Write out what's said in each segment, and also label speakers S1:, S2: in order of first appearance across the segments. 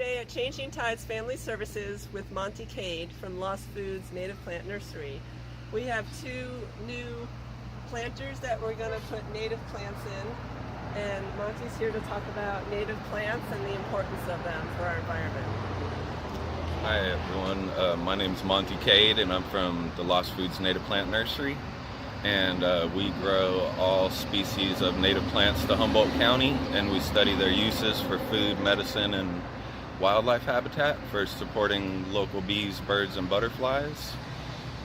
S1: today at Changing Tides Family Services with Monty Cade from Lost Foods Native Plant Nursery. We have two new planters that we're going to put native plants in, and Monty's here to talk about native plants and the importance of them for our environment.
S2: Hi everyone, my name is Monty Cade and I'm from the Lost Foods Native Plant Nursery, and we grow all species of native plants to Humboldt County, and we study their uses for food, medicine, and wildlife habitat for supporting local bees, birds, and butterflies.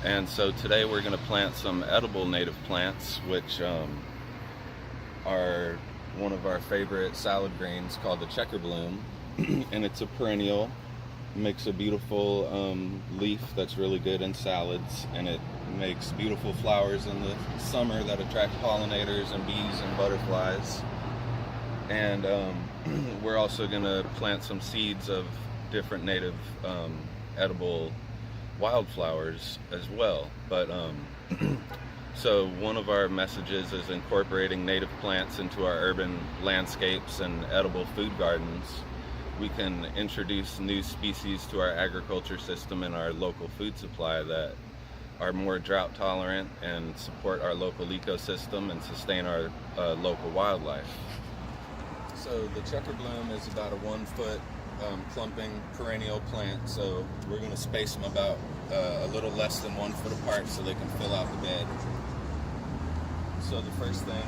S2: And so today we're going to plant some edible native plants, which are one of our favorite salad greens called the checker bloom, and it's a perennial. Makes a beautiful leaf that's really good in salads, and it makes beautiful flowers in the summer that attract pollinators and bees and butterflies. And we're also going to plant some seeds of different native edible wildflowers as well. But so one of our messages is incorporating native plants into our urban landscapes and edible food gardens. We can introduce new species to our agriculture system and our local food supply that are more drought tolerant and support our local ecosystem and sustain our local wildlife. So the checker bloom is about a 1 foot clumping perennial plant, so we're going to space them about a little less than 1 foot apart so they can fill out the bed. So the first thing,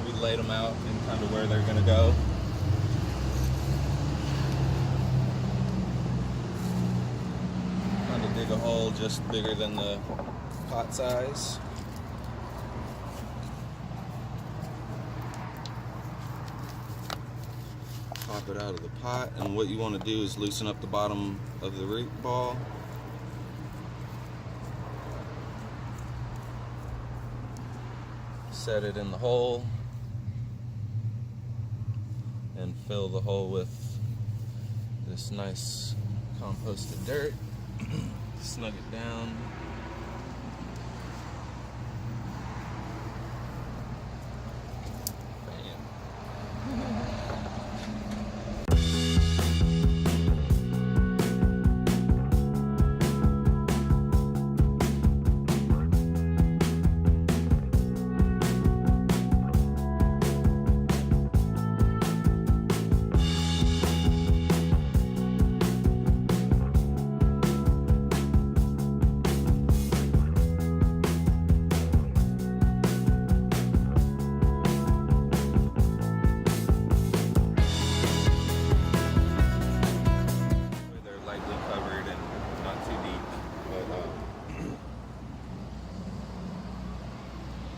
S2: we laid them out in kind of where they're going to go. Dig a hole just bigger than the pot size. Pop it out of the pot, and what you want to do is loosen up the bottom of the root ball. Set it in the hole and fill the hole with this nice composted dirt. Snug it down.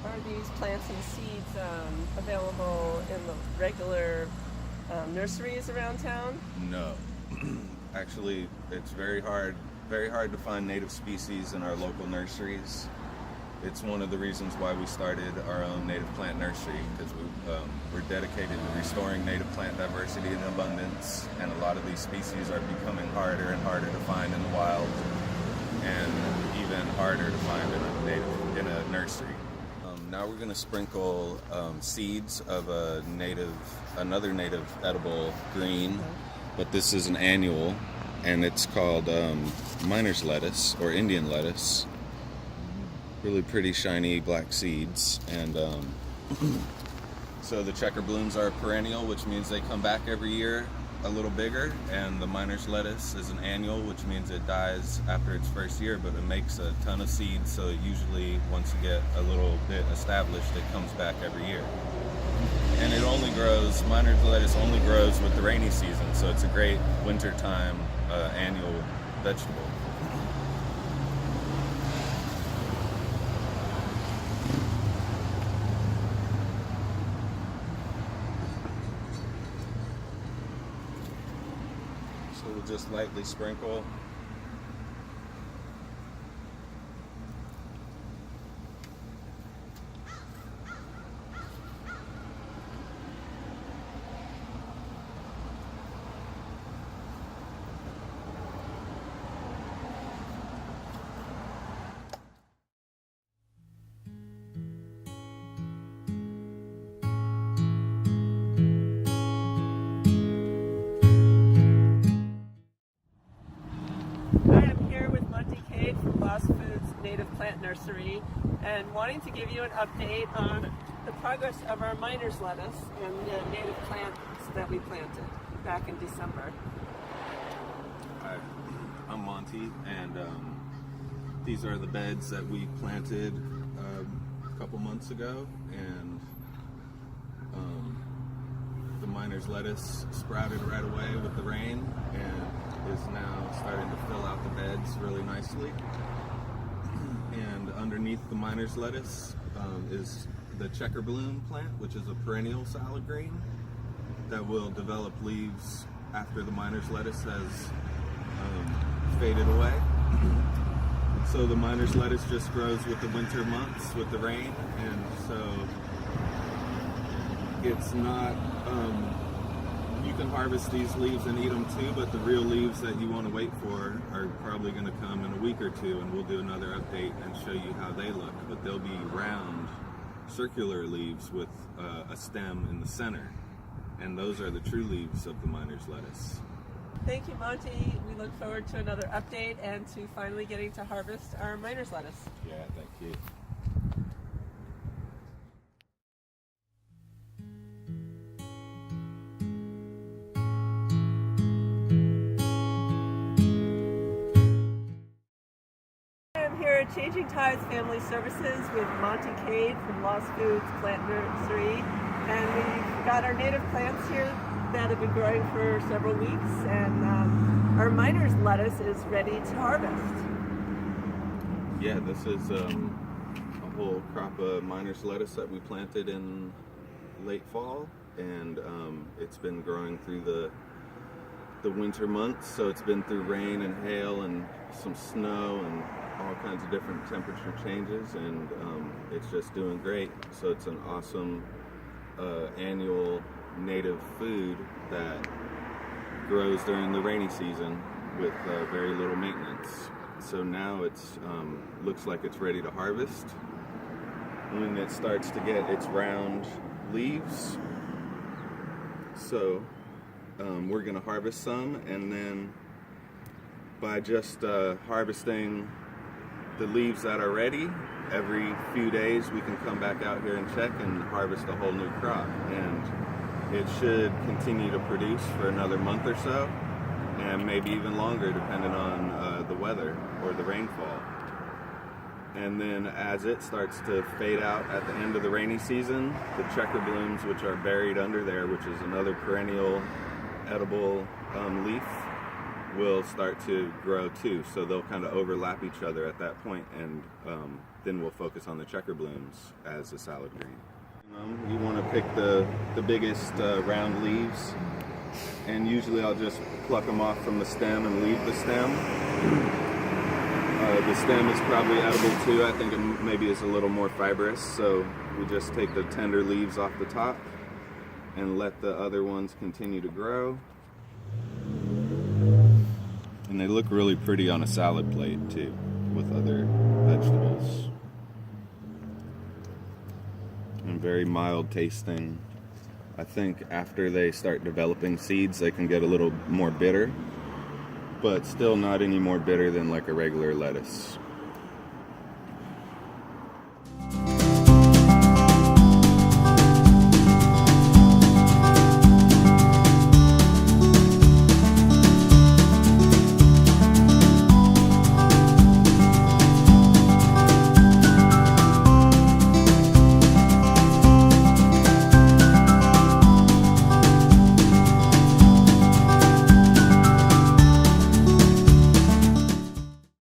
S1: Are these plants and seeds available in the regular nurseries around town?
S2: No. Actually, it's very hard to find native species in our local nurseries. It's one of the reasons why we started our own native plant nursery, because we're dedicated to restoring native plant diversity and abundance, and a lot of these species are becoming harder and harder to find in the wild, and even harder to find in a nursery. Now we're going to sprinkle seeds of another native edible green, but this is an annual, and it's called miner's lettuce or Indian lettuce. Really pretty shiny black seeds, and so the checker blooms are a perennial, which means they come back every year a little bigger, and the miner's lettuce is an annual, which means it dies after its first year, but it makes a ton of seeds, so usually once you get a little bit established, it comes back every year. And it only grows, miner's lettuce only grows with the rainy season, so it's a great wintertime annual vegetable. So we'll just lightly sprinkle.
S1: Native Plant Nursery, and wanting to give you an update on the progress of our miner's lettuce and the native plants that we planted back in December.
S2: Hi, I'm Monty, and these are the beds that we planted a couple months ago, and the miner's lettuce sprouted right away with the rain and is now starting to fill out the beds really nicely. And underneath the miner's lettuce is the checker bloom plant, which is a perennial salad green that will develop leaves after the miner's lettuce has faded away. So the miner's lettuce just grows with the winter months with the rain, and so it's not, you can harvest these leaves and eat them too, but the real leaves that you want to wait for are probably going to come in a week or two, and we'll do another update and show you how they look. But they'll be round, circular leaves with a stem in the center, and those are the true leaves of the miner's lettuce.
S1: Thank you, Monty. We look forward to another update and to finally getting to harvest our miner's lettuce.
S2: Yeah, thank you.
S1: I'm here at Changing Tides Family Services with Monty Cade from Lost Foods Plant Nursery, and we've got our native plants here that have been growing for several weeks, and our miner's lettuce is ready to harvest.
S2: Yeah, this is a whole crop of miner's lettuce that we planted in late fall, and it's been growing through the winter months, so it's been through rain and hail and some snow and all kinds of different temperature changes, and it's just doing great. So it's an awesome annual native food that grows during the rainy season with very little maintenance. So now it's looks like it's ready to harvest. When it starts to get its round leaves, so we're going to harvest some, and then by just harvesting the leaves that are ready, every few days we can come back out here and check and harvest a whole new crop, and it should continue to produce for another month or so, and maybe even longer depending on the weather or the rainfall. And then as it starts to fade out at the end of the rainy season, the checker blooms, which are buried under there, which is another perennial edible leaf, will start to grow too. So they'll kind of overlap each other at that point, and then we'll focus on the checker blooms as a salad green. You want to pick the biggest round leaves, and usually I'll just pluck them off from the stem and leave the stem. The stem is probably edible too. I think it maybe is a little more fibrous, so we just take the tender leaves off the top and let the other ones continue to grow. And they look really pretty on a salad plate too, with other vegetables. And very mild tasting. I think after they start developing seeds, they can get a little more bitter, but still not any more bitter than like a regular lettuce.